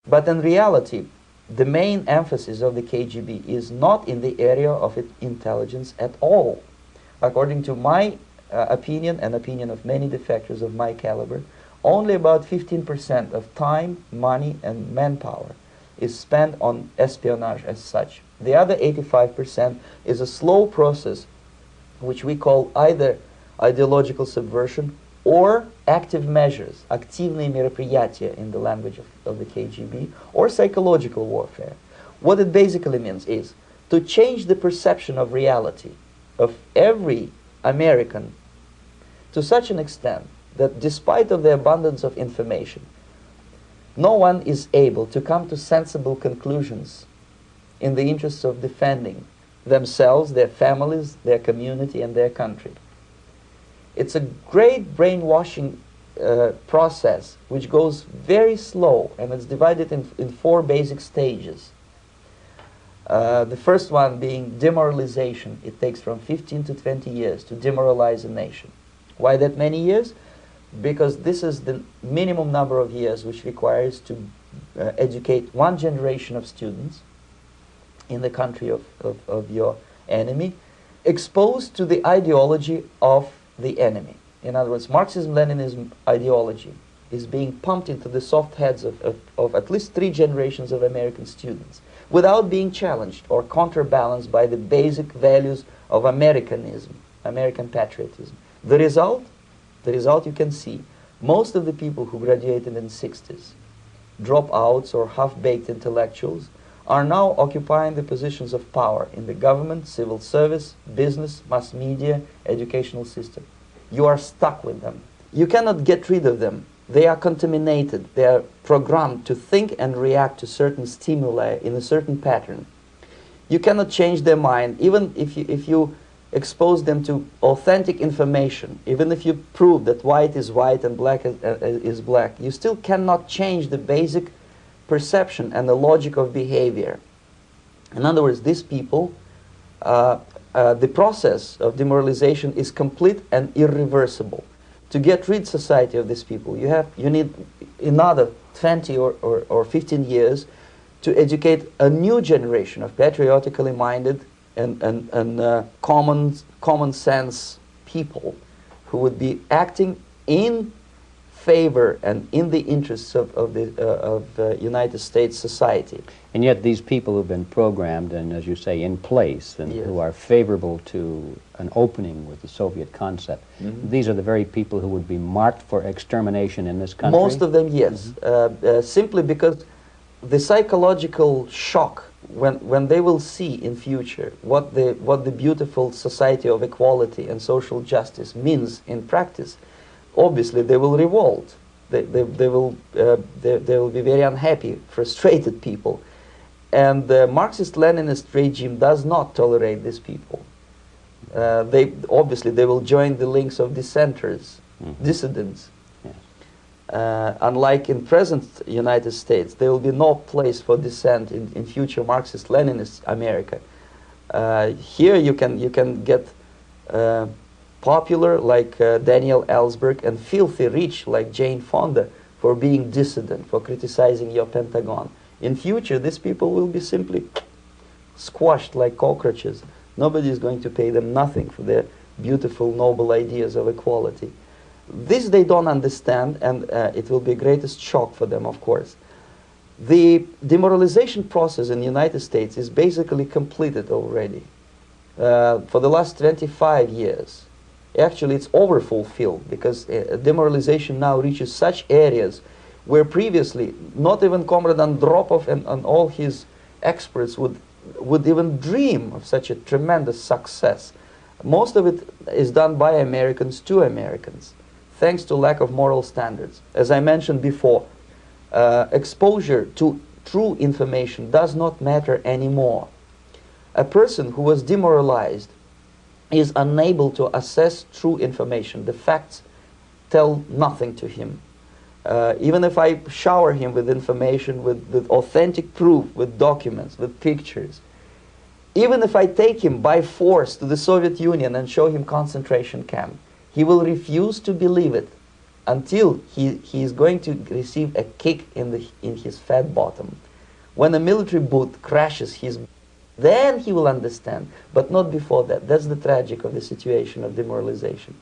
But in reality, the main emphasis of the KGB is not in the area of intelligence at all. According to my opinion and opinion of many defectors of my caliber, only about 15% of time, money, and manpower is spent on espionage as such. The other 85% is a slow process which we call either ideological subversion or active measures, активные мероприятия in the language of the KGB, or psychological warfare. What it basically means is to change the perception of reality of every American to such an extent that despite of the abundance of information, no one is able to come to sensible conclusions in the interests of defending themselves, their families, their community, and their country. It's a great brainwashing process which goes very slow, and it's divided in 4 basic stages. The first one being demoralization. It takes from 15 to 20 years to demoralize a nation. Why that many years? Because this is the minimum number of years which requires to educate one generation of students in the country of your enemy, exposed to the ideology of the enemy. In other words, Marxism-Leninism ideology is being pumped into the soft heads of at least 3 generations of American students without being challenged or counterbalanced by the basic values of Americanism, American patriotism. The result you can see, most of the people who graduated in the 60s, dropouts or half-baked intellectuals, are now occupying the positions of power in the government, civil service, business, mass media, educational system. You are stuck with them. You cannot get rid of them. They are contaminated. They are programmed to think and react to certain stimuli in a certain pattern. You cannot change their mind, even if you expose them to authentic information, even if you prove that white is white and black is black, you still cannot change the basic perception and the logic of behavior. In other words, these people, the process of demoralization is complete and irreversible. To get rid society of these people, you need another 20 or 15 years to educate a new generation of patriotically minded and common sense people who would be acting in favor and in the interests of the United States society. And yet these people who've been programmed and, as you say, in place, and yes, who are favorable to an opening with the Soviet concept, these are the very people who would be marked for extermination in this country? Most of them, yes. Simply because the psychological shock when they will see in future what the beautiful society of equality and social justice means in practice, obviously they will revolt. They will be very unhappy, frustrated people. And the Marxist-Leninist regime does not tolerate these people. Obviously they will join the links of dissenters, dissidents. Unlike in present United States, there will be no place for dissent in future Marxist-Leninist America. Here you can get popular like Daniel Ellsberg and filthy rich like Jane Fonda for being dissident, for criticizing your Pentagon. In future, these people will be simply squashed like cockroaches. Nobody is going to pay them nothing for their beautiful, noble ideas of equality. This they don't understand, and it will be the greatest shock for them, of course. The demoralization process in the United States is basically completed already. For the last 25 years, actually it's overfulfilled, because demoralization now reaches such areas where previously not even Comrade Andropov and all his experts would even dream of such a tremendous success. Most of it is done by Americans to Americans, thanks to lack of moral standards. As I mentioned before, exposure to true information does not matter anymore. A person who was demoralized is unable to assess true information. The facts tell nothing to him. Even if I shower him with information, with authentic proof, with documents, with pictures, even if I take him by force to the Soviet Union and show him concentration camp, he will refuse to believe it until he is going to receive a kick in his fat bottom. When a military boot crashes his, then he will understand, but not before that. That's the tragic of the situation of demoralization.